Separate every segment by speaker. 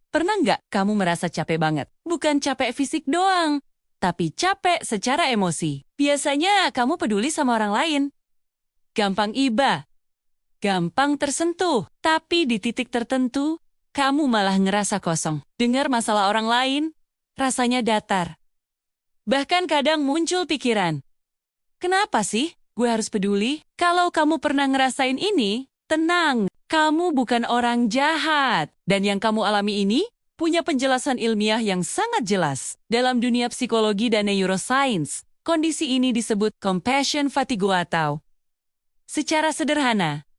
Speaker 1: Pernah nggak kamu merasa capek banget? Bukan capek fisik doang, tapi capek secara emosi. Biasanya kamu peduli sama orang lain. Gampang iba, gampang tersentuh, tapi di titik tertentu, kamu malah ngerasa kosong. Dengar masalah orang lain, rasanya datar. Bahkan kadang muncul pikiran, kenapa sih gue harus peduli? Kalau kamu pernah ngerasain ini, tenang, kamu bukan orang jahat. Dan yang kamu alami ini punya penjelasan ilmiah yang sangat jelas. Dalam dunia psikologi dan neuroscience, kondisi ini disebut compassion fatigue atau secara sederhana,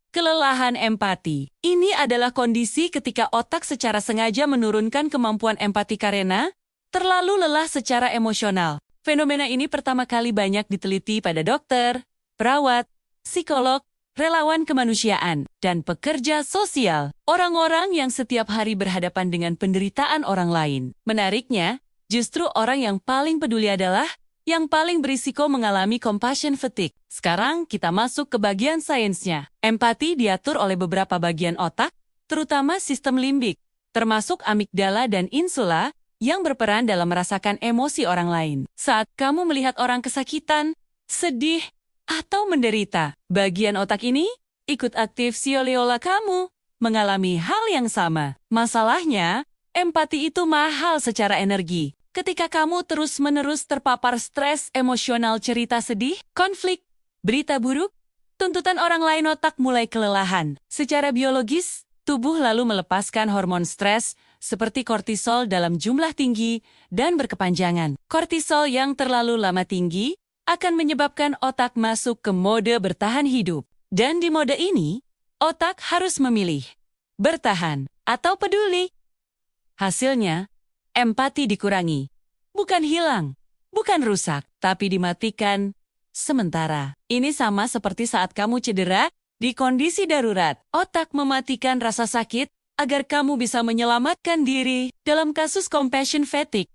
Speaker 1: kelelahan empati. Ini adalah kondisi ketika otak secara sengaja menurunkan kemampuan empati karena terlalu lelah secara emosional. Fenomena ini pertama kali banyak diteliti pada dokter, perawat, psikolog, relawan kemanusiaan, dan pekerja sosial. Orang-orang yang setiap hari berhadapan dengan penderitaan orang lain. Menariknya, justru orang yang paling peduli adalah yang paling berisiko mengalami compassion fatigue. Sekarang kita masuk ke bagian sainsnya. Empati diatur oleh beberapa bagian otak, terutama sistem limbik, termasuk amigdala dan insula, yang berperan dalam merasakan emosi orang lain. Saat kamu melihat orang kesakitan, sedih, atau menderita, bagian otak ini ikut aktif sioleola kamu, mengalami hal yang sama. Masalahnya, empati itu mahal secara energi. Ketika kamu terus-menerus terpapar stres emosional, cerita sedih, konflik, berita buruk, tuntutan orang lain, otak mulai kelelahan. Secara biologis, tubuh lalu melepaskan hormon stres seperti kortisol dalam jumlah tinggi dan berkepanjangan. Kortisol yang terlalu lama tinggi akan menyebabkan otak masuk ke mode bertahan hidup. Dan di mode ini, otak harus memilih bertahan atau peduli. Hasilnya, empati dikurangi. Bukan hilang, bukan rusak, tapi dimatikan sementara. Ini sama seperti saat kamu cedera di kondisi darurat. Otak mematikan rasa sakit agar kamu bisa menyelamatkan diri. Dalam kasus compassion fatigue,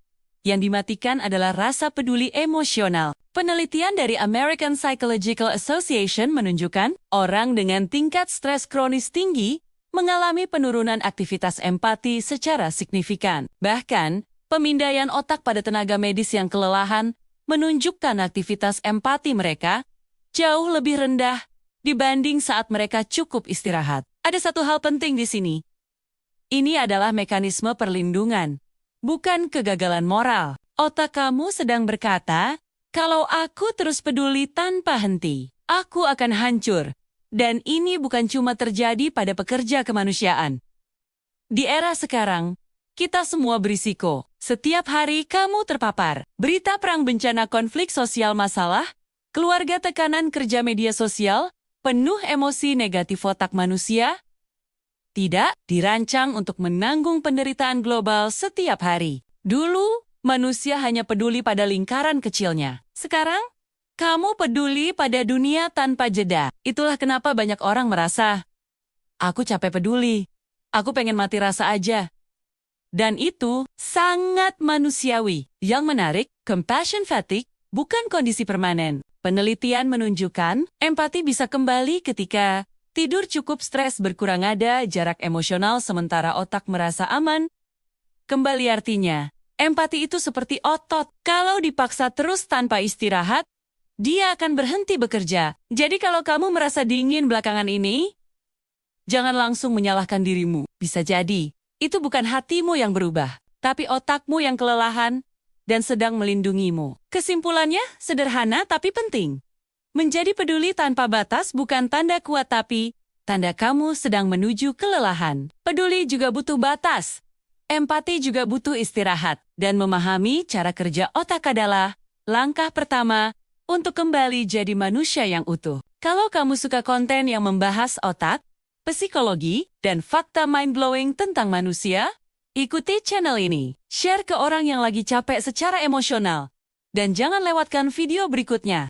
Speaker 1: yang dimatikan adalah rasa peduli emosional. Penelitian dari American Psychological Association menunjukkan orang dengan tingkat stres kronis tinggi mengalami penurunan aktivitas empati secara signifikan. Bahkan, pemindaian otak pada tenaga medis yang kelelahan menunjukkan aktivitas empati mereka jauh lebih rendah dibanding saat mereka cukup istirahat. Ada satu hal penting di sini. Ini adalah mekanisme perlindungan, bukan kegagalan moral. Otak kamu sedang berkata, kalau aku terus peduli tanpa henti, aku akan hancur. Dan ini bukan cuma terjadi pada pekerja kemanusiaan. Di era sekarang, kita semua berisiko. Setiap hari kamu terpapar berita perang, bencana, konflik sosial, masalah, keluarga, tekanan kerja, media sosial, penuh emosi negatif. Otak manusia tidak dirancang untuk menanggung penderitaan global setiap hari. Dulu, manusia hanya peduli pada lingkaran kecilnya. Sekarang, kamu peduli pada dunia tanpa jeda. Itulah kenapa banyak orang merasa, aku capek peduli, aku pengen mati rasa aja. Dan itu sangat manusiawi. Yang menarik, compassion fatigue bukan kondisi permanen. Penelitian menunjukkan, empati bisa kembali ketika tidur cukup, stres berkurang, ada jarak emosional, sementara otak merasa aman. Kembali artinya, empati itu seperti otot. Kalau dipaksa terus tanpa istirahat, dia akan berhenti bekerja. Jadi kalau kamu merasa dingin belakangan ini, jangan langsung menyalahkan dirimu. Bisa jadi, itu bukan hatimu yang berubah, tapi otakmu yang kelelahan dan sedang melindungimu. Kesimpulannya sederhana tapi penting. Menjadi peduli tanpa batas bukan tanda kuat, tapi tanda kamu sedang menuju kelelahan. Peduli juga butuh batas. Empati juga butuh istirahat. Dan memahami cara kerja otak adalah langkah pertama untuk kembali jadi manusia yang utuh. Kalau kamu suka konten yang membahas otak, psikologi, dan fakta mind-blowing tentang manusia, ikuti channel ini. Share ke orang yang lagi capek secara emosional. Dan jangan lewatkan video berikutnya.